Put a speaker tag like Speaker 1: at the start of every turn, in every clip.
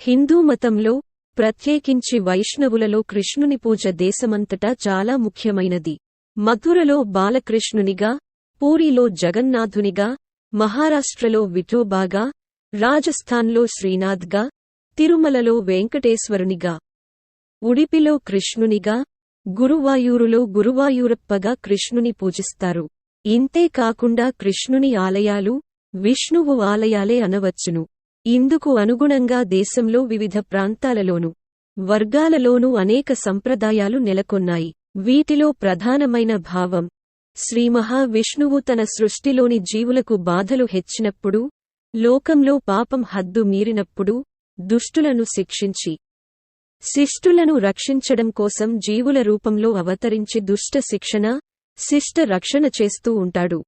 Speaker 1: హిందూ మతంలో, ప్రత్యేకించి వైష్ణవులలో కృష్ణుని పూజ దేశమంతటా చాలా ముఖ్యమైనది. మథురలో బాలకృష్ణునిగా, పూరీలో జగన్నాథునిగా, మహారాష్ట్రలో విఠోబాగా, రాజస్థాన్లో శ్రీనాథ్గా, తిరుమలలో వెంకటేశ్వరునిగా, ఉడిపిలో కృష్ణునిగా, గురువాయూరులో గురువాయూరప్పగా కృష్ణుని పూజిస్తారు. ఇంతే కాకుండా కృష్ణుని ఆలయాలు విష్ణువు ఆలయాలే అనవచ్చును. ఇందుకు అనుగుణంగా దేశంలో వివిధ ప్రాంతాలలోనూ వర్గాలలోనూ అనేక సంప్రదాయాలు నెలకొన్నాయి. వీటిలో ప్రధానమైన భావం, శ్రీమహావిష్ణువు తన సృష్టిలోని జీవులకు బాధలు హెచ్చినప్పుడు, లోకంలో పాపం హద్దు మీరినప్పుడు దుష్టులను శిక్షించి శిష్టులను రక్షించడం కోసం జీవుల రూపంలో అవతరించి దుష్ట శిక్షణ, శిష్ట రక్షణ చేస్తూ ఉంటాడు.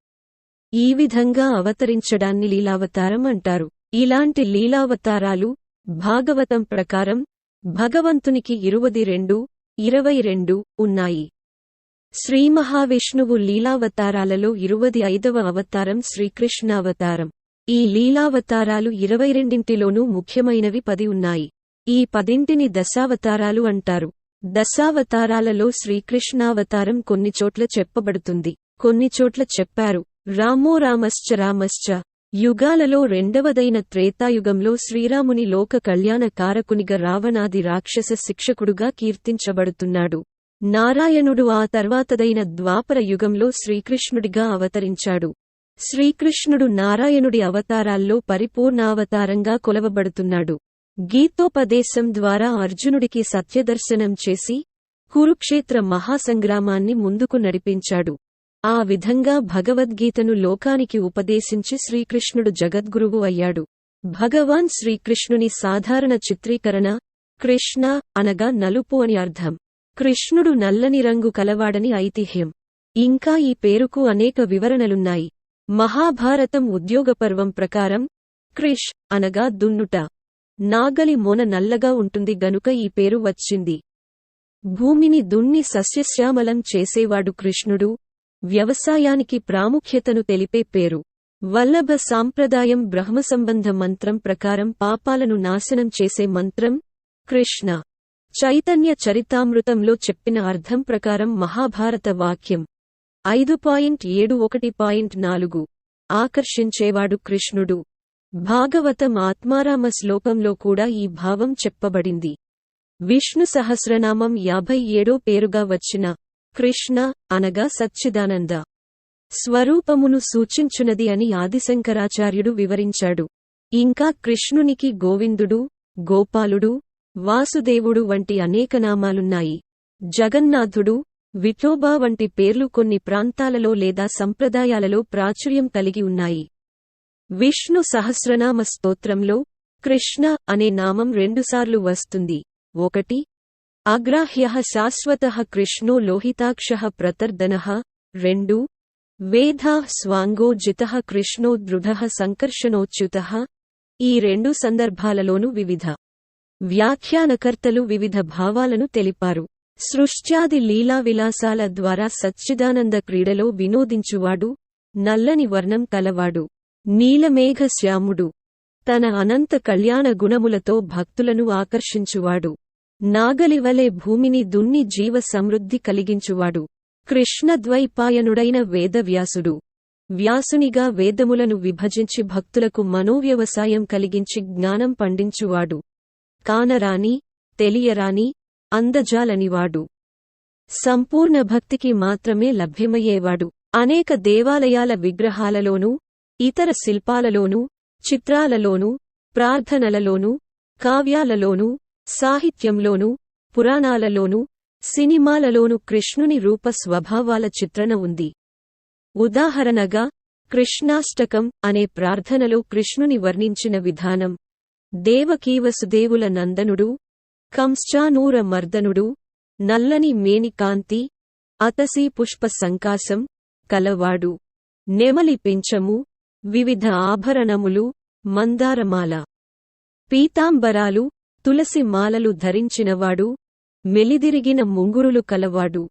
Speaker 1: ఈ విధంగా అవతరించడాన్ని లీలావతారం అంటారు. ఇలాంటి లీలావతారాలు భాగవతం ప్రకారం భగవంతునికి 22 ఉన్నాయి. శ్రీమహావిష్ణువు లీలావతారాలలో 25వ అవతారం శ్రీకృష్ణావతారం. ఈ లీలావతారాలు 22లోనూ ముఖ్యమైనవి 10 ఉన్నాయి. ఈ 10ని దశావతారాలు అంటారు. దశావతారాలలో శ్రీకృష్ణావతారం కొన్ని చోట్ల చెప్పబడుతుంది, కొన్ని చోట్ల చెప్పారు. రామో రామశ్చ రామశ్చ. యుగాలలో రెండవదైన త్రేతాయుగంలో శ్రీరాముని లోక కళ్యాణ కారకునిగా రావణాది రాక్షస శిక్షకుడుగా కీర్తించబడుతున్నాడు. నారాయణుడు ఆ తర్వాతదైన ద్వాపర యుగంలో శ్రీకృష్ణుడిగా అవతరించాడు. శ్రీకృష్ణుడు నారాయణుడి అవతారాల్లో పరిపూర్ణావతారంగా కొలవబడుతున్నాడు. గీతోపదేశం ద్వారా అర్జునుడికి సత్యదర్శనం చేసి కురుక్షేత్ర మహాసంగ్రామాన్ని ముందుకు నడిపించాడు. ఆ విధంగా భగవద్గీతను లోకానికి ఉపదేశించి శ్రీకృష్ణుడు జగద్గురువు అయ్యాడు. భగవాన్ శ్రీకృష్ణుని సాధారణ చిత్రీకరణ కృష్ణ అనగా నలుపు అని అర్థం. కృష్ణుడు నల్లని రంగు కలవాడని ఐతిహ్యం. ఇంకా ఈ పేరుకు అనేక వివరణలున్నాయి. మహాభారతం ఉద్యోగపర్వం ప్రకారం కృష్ అనగా దున్నుట. నాగలి మొన నల్లగా ఉంటుంది గనుక ఈ పేరు వచ్చింది. భూమిని దున్ని సస్యశ్యామలం చేసేవాడు కృష్ణుడు. వ్యవసాయానికి ప్రాముఖ్యతను తెలిపే పేరు. వల్లభ సాంప్రదాయం బ్రహ్మసంబంధ మంత్రం ప్రకారం పాపాలను నాశనం చేసే మంత్రం కృష్ణ. చైతన్య చరితామృతంలో చెప్పిన అర్థం ప్రకారం మహాభారత వాక్యం 5.71.4 ఆకర్షించేవాడు కృష్ణుడు. భాగవతం ఆత్మారామ శ్లోకంలో కూడా ఈ భావం చెప్పబడింది. విష్ణు సహస్రనామం 57 పేరుగా వచ్చిన కృష్ణ అనగా సచ్చిదానంద స్వరూపమును సూచించునది అని ఆదిశంకరాచార్యుడు వివరించాడు. ఇంకా కృష్ణునికి గోవిందుడు, గోపాలుడు, వాసుదేవుడు వంటి అనేక నామాలున్నాయి. జగన్నాథుడు, విఠోబా వంటి పేర్లు కొన్ని ప్రాంతాలలో లేదా సంప్రదాయాలలో ప్రాచుర్యం కలిగి ఉన్నాయి. విష్ణు సహస్రనామ స్తోత్రంలో కృష్ణ అనే నామం 2 సార్లు వస్తుంది. 1 అగ్రాహ్యః శాశ్వతః కృష్ణో లోహితాక్షః ప్రతర్దనః. 2 వేదాః స్వాంగో జితః కృష్ణో దృఢః సంకర్షణోచ్యుతః. ఈ 2 సందర్భాలలోనూ వివిధ వ్యాఖ్యానకర్తలు వివిధ భావాలను తెలిపారు. సృష్ట్యాది లీలా విలాసాల ద్వారా సచ్చిదానంద క్రీడలో వినోదించువాడు, నల్లని వర్ణం కలవాడు, నీలమేఘ శ్యాముడు, తన అనంత కళ్యాణ గుణములతో భక్తులను ఆకర్షించువాడు, నాగలివలే భూమిని దున్ని జీవ సమృద్ధి కలిగించువాడు, కృష్ణద్వైపాయనుడైన వేదవ్యాసుడు. వ్యాసునిగా వేదములను విభజించి భక్తులకు మనోవ్యవసాయం కలిగించి జ్ఞానం పండించువాడు, కానరాని, తెలియరాని, అందజాలనివాడు, సంపూర్ణ భక్తికి మాత్రమే లభ్యమయ్యేవాడు. అనేక దేవాలయాల విగ్రహాలలోనూ, ఇతర శిల్పాలలోనూ, చిత్రాలలోనూ, ప్రార్థనలలోనూ, కావ్యాలలోనూ, సాహిత్యంలోనూ, పురాణాలలోనూ, సినిమాలలోనూ కృష్ణుని రూప స్వభావాల చిత్రణ ఉంది. ఉదాహరణగా కృష్ణాష్టకం అనే ప్రార్థనలో కృష్ణుని వర్ణించిన విధానం, దేవకీవసుదేవుల నందనుడు, కంశ్చానూర మర్దనుడు, నల్లని మేనికాంతి, అతసీ పుష్ప సంకాసం కలవాడు, నెమలి పింఛము, వివిధ ఆభరణములు, మందారమాల, పీతాంబరాలు, తులసి మాలలు ధరించినవాడు, మెలిదిరిగిన ముంగురులు కలవాడు,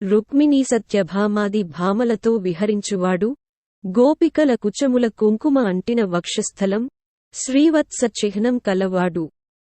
Speaker 1: రుక్మిణీ సత్యభామాది భామలతో విహరించువాడు, గోపికల కుచముల కుంకుమ అంటిన వక్షస్థలం, శ్రీవత్స చిహ్నం కలవాడు.